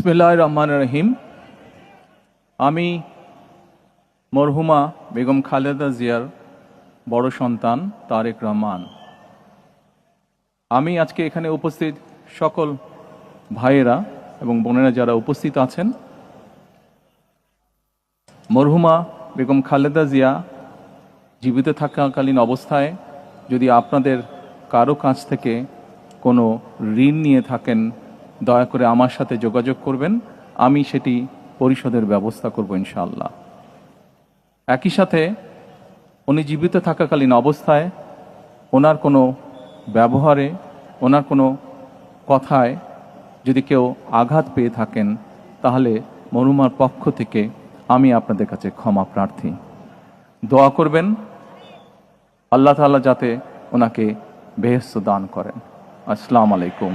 বিসমিল্লাহির রহমানির রহিম। আমি মরহুমা বেগম খালেদা জিয়ার বড় সন্তান তারেক রহমান। আমি আজকে এখানে উপস্থিত সকল ভাইয়েরা এবং বোনেরা যারা উপস্থিত আছেন, মরহুমা বেগম খালেদা জিয়া জীবিত থাকাকালীন অবস্থায় যদি আপনাদের কারো কাছ থেকে কোনো ঋণ নিয়ে থাকেন, দয়া করে আমার সাথে যোগাযোগ করবেন, আমি সেটি পরিশোধের ব্যবস্থা করব ইনশাআল্লাহ। একই সাথে উনি জীবিত থাকাকালীন অবস্থায় ওনার কোনো ব্যবহারে, ওনার কোনো কথায় যদি কেউ আঘাত পেয়ে থাকেন, তাহলে মরহুমার পক্ষ থেকে আমি আপনাদের কাছে ক্ষমা প্রার্থী। দোয়া করবেন আল্লাহ তাআলা যাতে ওনাকে বেহেশত দান করেন। আসসালামু আলাইকুম।